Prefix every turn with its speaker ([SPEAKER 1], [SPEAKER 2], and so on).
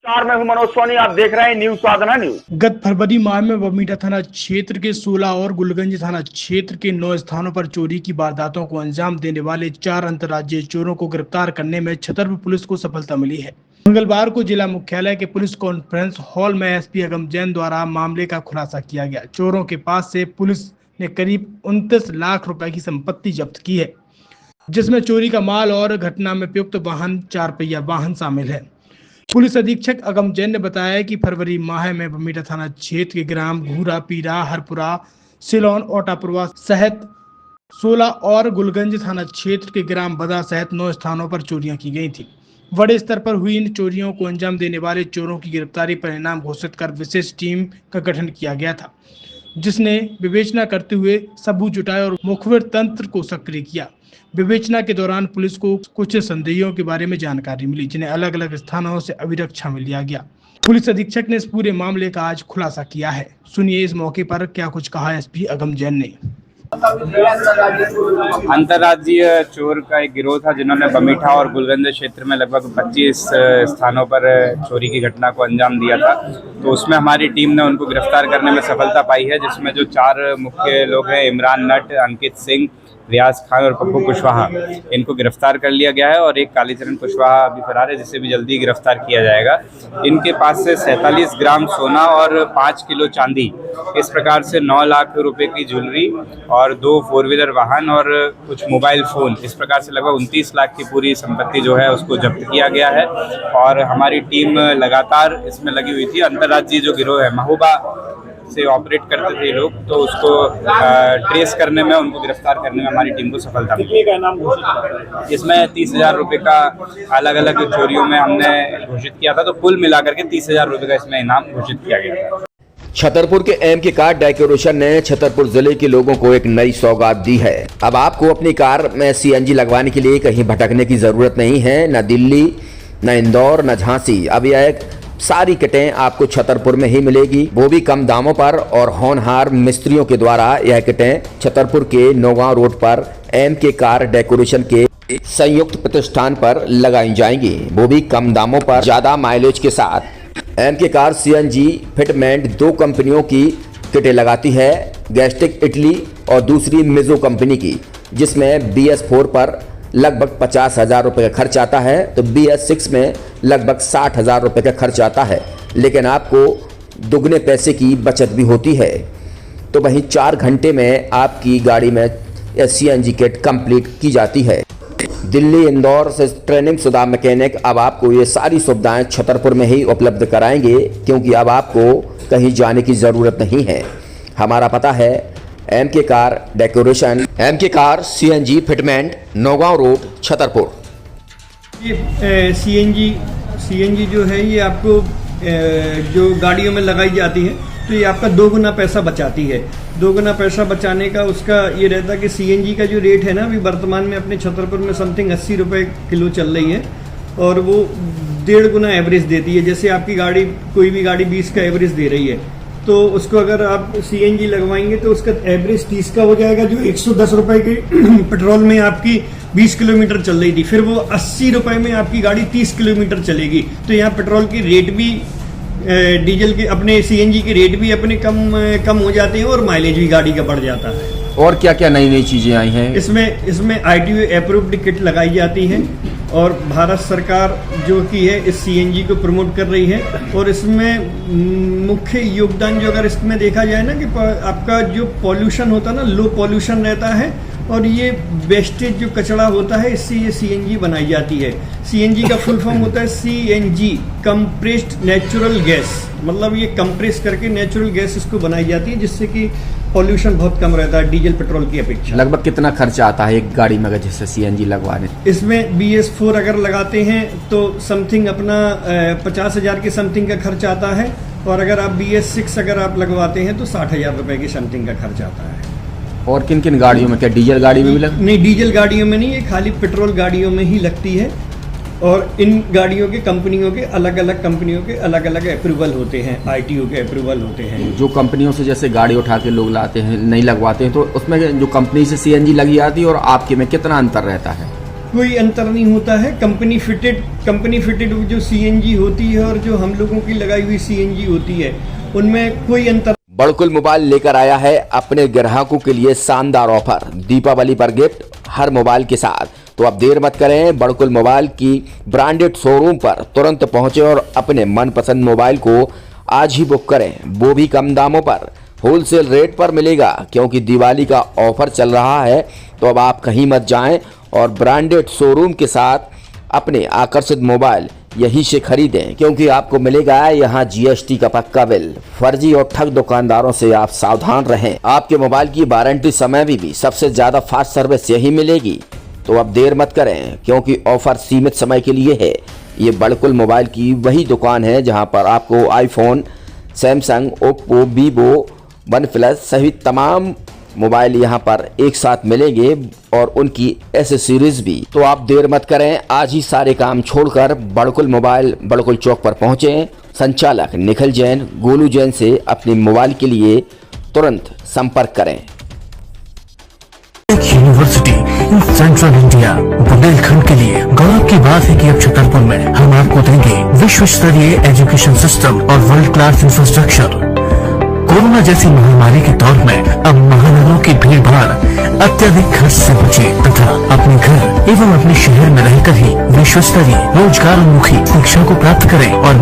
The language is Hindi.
[SPEAKER 1] मैं हूं मनोज सोनी, आप देख रहे हैं न्यूज साधना न्यूज।
[SPEAKER 2] गत फरवरी माह में बरबीघा थाना क्षेत्र के 16 और गुलगंज थाना क्षेत्र के 9 स्थानों पर चोरी की वारदातों को अंजाम देने वाले 4 अंतर्राज्यीय चोरों को गिरफ्तार करने में छतरपुर पुलिस को सफलता मिली है। मंगलवार को जिला मुख्यालय के पुलिस कॉन्फ्रेंस हॉल में एसपी अगम जैन द्वारा मामले का खुलासा किया गया। चोरों के पास से पुलिस ने करीब 29 लाख रुपए की संपत्ति जब्त की है, जिसमें चोरी का माल और घटना में प्रयुक्त वाहन 4 पहिया वाहन शामिल है। पुलिस अधीक्षक अगम जैन ने बताया कि फरवरी माह में बरबीघा थाना क्षेत्र के ग्राम घूरा, पीरा, हरपुरा, सिलोन, ओटापुरवा सहित 16 और गुलगंज थाना क्षेत्र के ग्राम बदा सहित 9 स्थानों पर चोरियां की गई थी। बड़े स्तर पर हुई इन चोरियों को अंजाम देने वाले चोरों की गिरफ्तारी परिणाम घोषित कर विशेष टीम का गठन किया गया था, जिसने विवेचना करते हुए सबूत जुटाए और मुखबिर तंत्र को सक्रिय किया। विवेचना के दौरान पुलिस को कुछ संदेहियों के बारे में जानकारी मिली, जिन्हें अलग अलग स्थानों से अभिरक्षा में लिया गया। पुलिस अधीक्षक ने इस पूरे मामले का आज खुलासा किया है। सुनिए इस मौके पर क्या कुछ कहा एसपी अगम जैन ने।
[SPEAKER 3] अंतर्राज्यीय चोर का एक गिरोह था, जिन्होंने बरबीघा और गुलगंज क्षेत्र में लगभग 25 स्थानों पर चोरी की घटना को अंजाम दिया था। तो उसमें हमारी टीम ने उनको गिरफ्तार करने में सफलता पाई है, जिसमें जो 4 मुख्य लोग हैं, इमरान नट, अंकित सिंह, रियाज खान और पप्पू कुशवाहा, इनको गिरफ्तार कर लिया गया है। और एक कालीचरण कुशवाहा अभी फरार है, जिसे भी जल्दी गिरफ्तार किया जाएगा। इनके पास से 47 ग्राम सोना और 5 किलो चांदी, इस प्रकार से 9 लाख रुपए की ज्वेलरी और 2 4 व्हीलर वाहन और कुछ मोबाइल फ़ोन, इस प्रकार से लगभग 29 लाख की पूरी संपत्ति जो है उसको जब्त किया गया है। और हमारी टीम लगातार इसमें लगी हुई थी। अंतर्राज्यीय जो गिरोह है, महोबा से ऑपरेट करते थे लोग, तो उसको ट्रेस करने में, उनको गिरफ्तार करने में हमारी टीम को सफलता मिली। इसमें 30,000 रुपये का अलग अलग चोरियों में हमने घोषित किया था, तो कुल मिलाकर के 30,000 रुपये का इसमें इनाम घोषित किया गया था।
[SPEAKER 4] छतरपुर के एमके कार डेकोरेशन ने छतरपुर जिले के लोगों को एक नई सौगात दी है। अब आपको अपनी कार में सीएनजी लगवाने के लिए कहीं भटकने की जरूरत नहीं है, न दिल्ली, न इंदौर, न झांसी। अब यह सारी किटें आपको छतरपुर में ही मिलेगी, वो भी कम दामों पर। और होनहार मिस्त्रियों के द्वारा यह किटें छतरपुर के नौगांव रोड पर एमके कार डेकोरेशन के संयुक्त प्रतिष्ठान पर लगाई जाएंगी, वो भी कम दामों पर, ज्यादा माइलेज के साथ। एमके कार सीएनजी फिटमेंट 2 कंपनियों की किटें लगाती है, गैस्टिक इटली और दूसरी मिजो कंपनी की, जिसमें BS4 पर लगभग 50,000 रुपये का खर्च आता है, तो BS6 में लगभग 60,000 रुपये का खर्च आता है। लेकिन आपको दुगने पैसे की बचत भी होती है। तो वहीं 4 घंटे में आपकी गाड़ी में सीएनजी किट कंप्लीट की जाती है। दिल्ली, इंदौर से ट्रेनिंग शुदा मैकेनिक अब आपको ये सारी सुविधाएं छतरपुर में ही उपलब्ध कराएंगे, क्योंकि अब आपको कहीं जाने की ज़रूरत नहीं है। हमारा पता है MK car decoration, MK car CNG fitment, Naugaon road, Chhatarpur.
[SPEAKER 5] ये सीएनजी जो है, ये आपको जो गाड़ियों में लगाई जाती है, तो ये आपका 2 गुना पैसा बचाती है। 2 गुना पैसा बचाने का उसका ये रहता है कि सीएनजी का जो रेट है ना, अभी वर्तमान में अपने छतरपुर में समथिंग 80 रुपये किलो चल रही है, और वो 1.5 गुना एवरेज देती है। जैसे आपकी गाड़ी, कोई भी गाड़ी 20 का एवरेज दे रही है, तो उसको अगर आप सीएनजी लगवाएंगे तो उसका एवरेज 30 का हो जाएगा, जो 110 रुपए के पेट्रोल में आपकी 20 किलोमीटर चल रही थी, फिर वो 80 रुपए में आपकी गाड़ी 30 किलोमीटर चलेगी। तो यहाँ पेट्रोल की रेट भी, डीजल के, अपने सीएनजी के रेट भी अपने कम हो जाते हैं, और माइलेज भी गाड़ी का बढ़ जाता है।
[SPEAKER 4] और क्या क्या नई नई चीजें आई हैं?
[SPEAKER 5] इसमें ITO अप्रूव्ड किट लगाई जाती है, और भारत सरकार जो की है इस सीएनजी को प्रमोट कर रही है। और इसमें मुख्य योगदान जो अगर इसमें देखा जाए ना, कि आपका जो पॉल्यूशन होता है ना, लो पॉल्यूशन रहता है, और ये वेस्टेज जो कचरा होता है, इससे ये सीएनजी बनाई जाती है। सीएनजी का फुल फॉर्म होता है CNG, कंप्रेस्ड नेचुरल गैस, मतलब ये कंप्रेस करके नेचुरल गैस इसको बनाई जाती है, जिससे कि पॉल्यूशन बहुत कम रहता है डीजल पेट्रोल की अपेक्षा।
[SPEAKER 4] लगभग कितना खर्चा आता है एक गाड़ी में अगर जैसे सीएनजी लगवाने?
[SPEAKER 5] इसमें BS4 अगर लगाते हैं तो समथिंग अपना 50,000 के समथिंग का खर्च आता है, और अगर आप BS6 अगर आप लगवाते हैं तो 60,000 रुपए की समथिंग का खर्च आता है।
[SPEAKER 4] और किन किन गाड़ियों में? क्या डीजल गाड़ी में भी
[SPEAKER 5] नहीं, डीजल गाड़ियों में नहीं, ये खाली पेट्रोल गाड़ियों में ही लगती है। और इन गाड़ियों के कंपनियों के अलग अलग अप्रूवल होते हैं, ITO के अप्रूवल होते हैं।
[SPEAKER 4] जो कंपनियों से जैसे गाड़ी उठा के लोग लाते हैं, नहीं लगवाते हैं, तो उसमें जो कंपनी से सीएनजी लगी आती है और आपके में कितना अंतर रहता है?
[SPEAKER 5] कोई अंतर नहीं होता है। कंपनी फिटेड जो सीएनजी होती है और जो हम लोगों की लगाई हुई सीएनजी होती है उनमें कोई अंतर।
[SPEAKER 4] बड़कुल मोबाइल लेकर आया है अपने ग्राहकों के लिए शानदार ऑफर, दीपावली पर गिफ्ट हर मोबाइल के साथ। तो अब देर मत करें, बड़कुल मोबाइल की ब्रांडेड शोरूम पर तुरंत पहुंचे और अपने मनपसंद मोबाइल को आज ही बुक करें, वो भी कम दामों पर, होलसेल रेट पर मिलेगा। क्योंकि दिवाली का ऑफर चल रहा है तो अब आप कहीं मत जाएं और ब्रांडेड शोरूम के साथ अपने आकर्षित मोबाइल यहीं से खरीदें, क्योंकि आपको मिलेगा यहाँ जीएसटी का पक्का बिल। फर्जी और ठग दुकानदारों से आप सावधान रहें। आपके मोबाइल की वारंटी समय में भी सबसे ज्यादा फास्ट सर्विस यही मिलेगी। तो अब देर मत करें, क्योंकि ऑफर सीमित समय के लिए है। ये बड़कुल मोबाइल की वही दुकान है जहां पर आपको iPhone, Samsung, Oppo, Vivo, OnePlus सहित तमाम मोबाइल यहां पर एक साथ मिलेंगे और उनकी एसेसरीज भी। तो आप देर मत करें, आज ही सारे काम छोड़कर बड़कुल मोबाइल बड़कुल चौक पर पहुंचें। संचालक निखिल जैन, गोलू जैन से अपने मोबाइल के लिए तुरंत संपर्क करें।
[SPEAKER 6] University in central India Bundelkhand के लिए गौरव की बात है कि अब छतरपुर में हम आपको देंगे विश्व स्तरीय एजुकेशन सिस्टम और वर्ल्ड क्लास इंफ्रास्ट्रक्चर। कोरोना जैसी महामारी के दौर में अब महानगरों की भीड़ भाड़ अत्यधिक खर्च से बचे तथा अपने घर एवं अपने शहर में रहकर ही विश्व स्तरीय रोजगार उन्मुखी शिक्षा को प्राप्त करें और